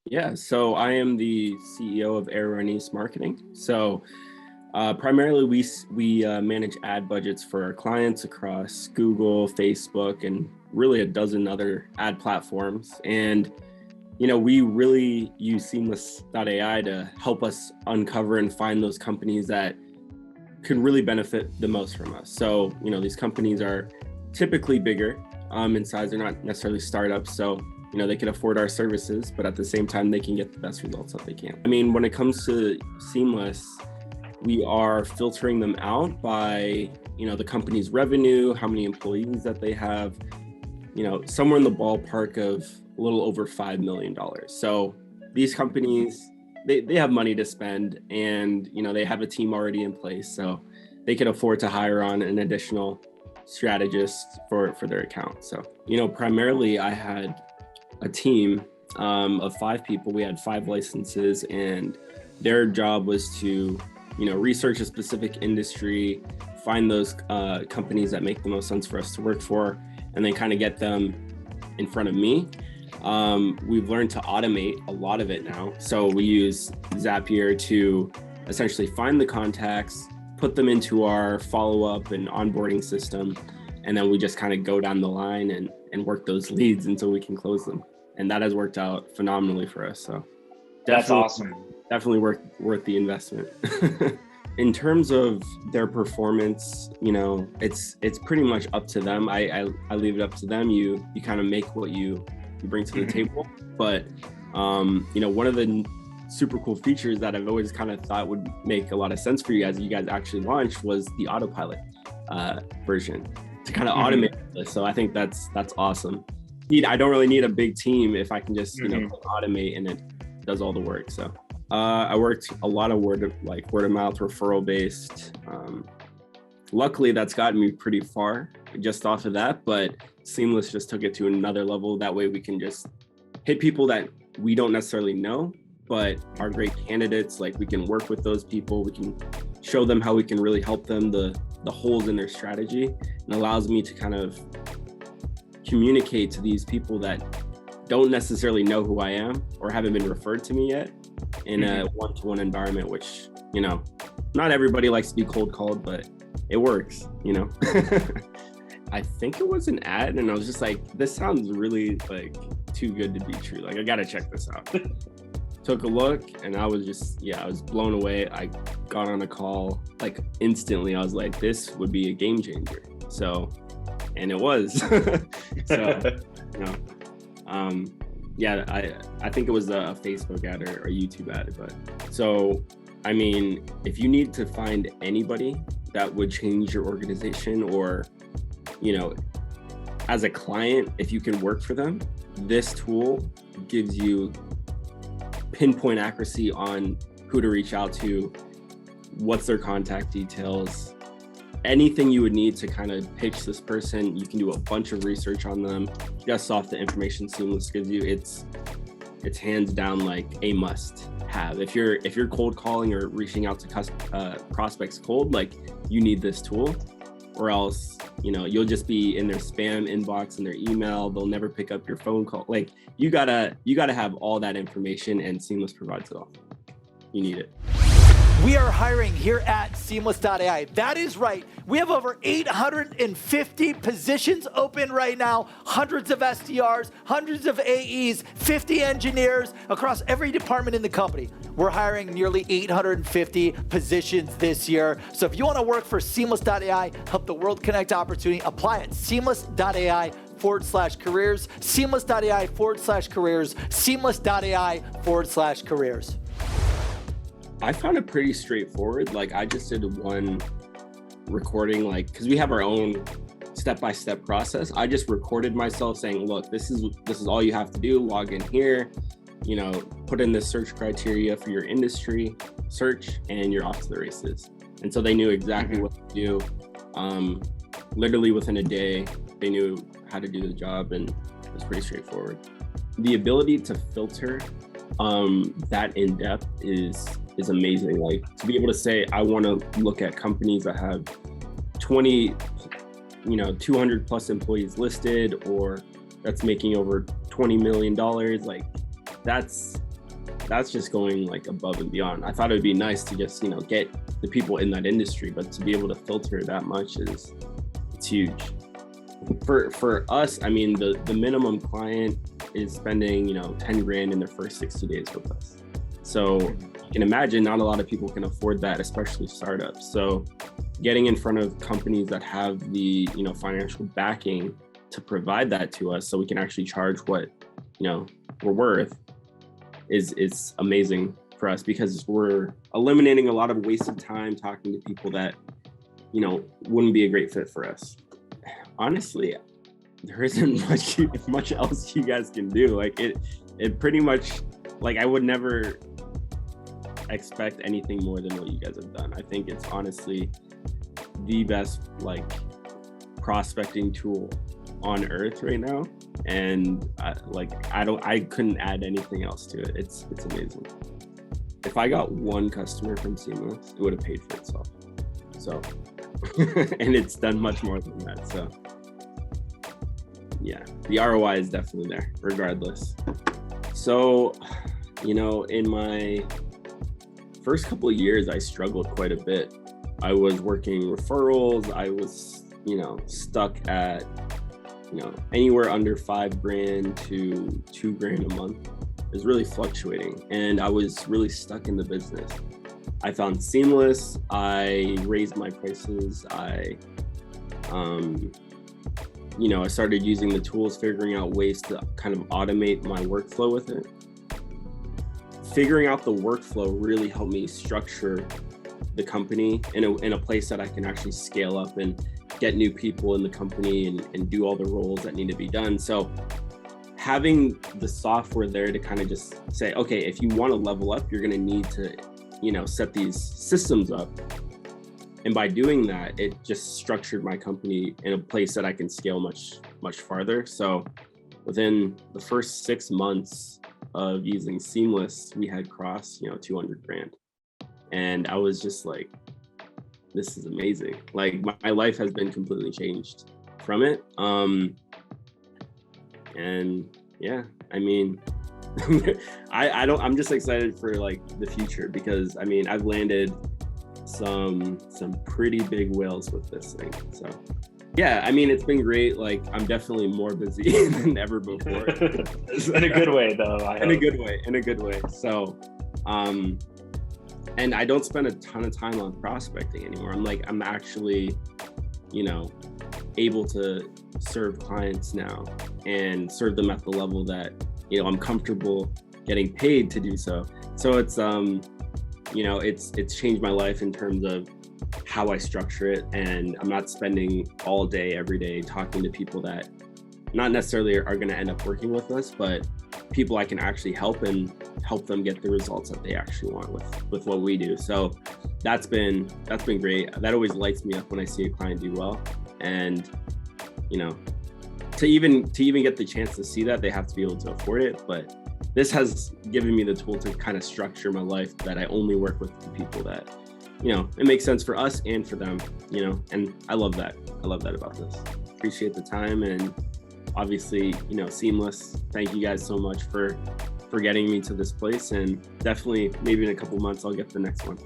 Yeah, so I am the CEO of Aero and East Marketing. So primarily we manage ad budgets for our clients across Google, Facebook, and really a dozen other ad platforms. And we really use Seamless.AI to help us uncover and find those companies that can really benefit the most from us. So these companies are typically bigger in size. They're not necessarily startups. So they can afford our services, but at the same time, they can get the best results that they can. I mean, when it comes to Seamless, we are filtering them out by, the company's revenue, how many employees that they have, somewhere in the ballpark of a little over $5 million. So these companies, they have money to spend, and, they have a team already in place. So they can afford to hire on an additional strategist for their account. So, primarily I had a team of 5 people. We had 5 licenses, and their job was to, research a specific industry, find those companies that make the most sense for us to work for, and then kind of get them in front of me. We've learned to automate a lot of it now. So we use Zapier to essentially find the contacts, put them into our follow-up and onboarding system, and then we just kind of go down the line and work those leads until we can close them. And that has worked out phenomenally for us. So that's awesome. Definitely worth the investment. In terms of their performance, it's pretty much up to them. I leave it up to them. You kind of make what you bring to the table. But one of the super cool features that I've always kind of thought would make a lot of sense for you guys actually launched was the autopilot version to kind of automate this. So I think that's awesome. I don't really need a big team if I can just automate, and it does all the work. So I worked a lot of word of mouth, referral based. Luckily that's gotten me pretty far just off of that, but Seamless just took it to another level. That way we can just hit people that we don't necessarily know but are great candidates. Like, we can work with those people, we can show them how we can really help them, the holes in their strategy, and allows me to kind of communicate to these people that don't necessarily know who I am or haven't been referred to me yet in a one-to-one environment, which, not everybody likes to be cold called, but it works, I think it was an ad, and I was just like, this sounds really too good to be true. I gotta check this out. Took a look, and I was blown away. I got on a call instantly. I was like, this would be a game changer. So, and it was. So, I think it was a Facebook ad or a YouTube ad. But so, I mean, if you need to find anybody that would change your organization, or, as a client, if you can work for them, this tool gives you pinpoint accuracy on who to reach out to, what's their contact details, anything you would need to kind of pitch this person. You can do a bunch of research on them just off the information Seamless gives you. It's hands down a must have. If you're cold calling or reaching out to prospects cold, you need this tool, or else you'll just be in their spam inbox and their email. They'll never pick up your phone call. You gotta have all that information, and Seamless provides it all. You need it. We are hiring here at Seamless.AI. That is right. We have over 850 positions open right now, hundreds of SDRs, hundreds of AEs, 50 engineers across every department in the company. We're hiring nearly 850 positions this year. So if you want to work for Seamless.AI, help the world connect opportunity, apply at Seamless.AI/careers, Seamless.AI/careers, Seamless.AI/careers. I found it pretty straightforward. I just did one recording, because we have our own step-by-step process. I just recorded myself saying, look, this is all you have to do. Log in here, put in the search criteria for your industry, search, and you're off to the races. And so they knew exactly what to do. Literally within a day, they knew how to do the job, and it was pretty straightforward. The ability to filter that in depth is amazing. To be able to say, I want to look at companies that have 200 plus employees listed, or that's making over $20 million. That's that's just going like above and beyond. I thought it would be nice to just, get the people in that industry, but to be able to filter that much it's huge. For us, I mean, the minimum client is spending, 10 grand in their first 60 days with us. So you can imagine not a lot of people can afford that, especially startups. So getting in front of companies that have the, financial backing to provide that to us so we can actually charge what, we're worth is amazing for us, because we're eliminating a lot of wasted time talking to people that, wouldn't be a great fit for us. Honestly, there isn't much else you guys can do. Like it pretty much, like, I would never expect anything more than what you guys have done. I think it's honestly the best like prospecting tool on earth right now, and I couldn't add anything else to it. It's amazing. If I got one customer from Seamless, it would have paid for itself. So and it's done much more than that. So yeah, the ROI is definitely there regardless. So, in my first couple of years, I struggled quite a bit. I was working referrals. I was, stuck at, anywhere under 5 grand to 2 grand a month. It was really fluctuating, and I was really stuck in the business. I found Seamless. I raised my prices. I started using the tools, figuring out ways to kind of automate my workflow with it. Figuring out the workflow really helped me structure the company in a place that I can actually scale up and get new people in the company and do all the roles that need to be done. So having the software there to kind of just say, okay, if you want to level up, you're going to need to, set these systems up. And by doing that, it just structured my company in a place that I can scale much, much farther. So within the first 6 months of using Seamless, we had crossed, 200 grand. And I was just like, this is amazing. Like my life has been completely changed from it. And yeah, I mean, I'm just excited for like the future, because I mean, I've landed some pretty big whales with this thing. So yeah, I mean, it's been great. Like I'm definitely more busy than ever before. In a good way though. In a good way. So, and I don't spend a ton of time on prospecting anymore. I'm actually, able to serve clients now and serve them at the level that, I'm comfortable getting paid to do so. So it's, it's changed my life in terms of how I structure it. And I'm not spending all day, every day talking to people that not necessarily are going to end up working with us, but people I can actually help and help them get the results that they actually want with what we do. So that's been great. That always lights me up when I see a client do well. And, to even get the chance to see that, they have to be able to afford it. But this has given me the tool to kind of structure my life that I only work with the people that, it makes sense for us and for them, and I love that. I love that about this. Appreciate the time, and obviously, Seamless, thank you guys so much for getting me to this place, and definitely maybe in a couple months I'll get the next one.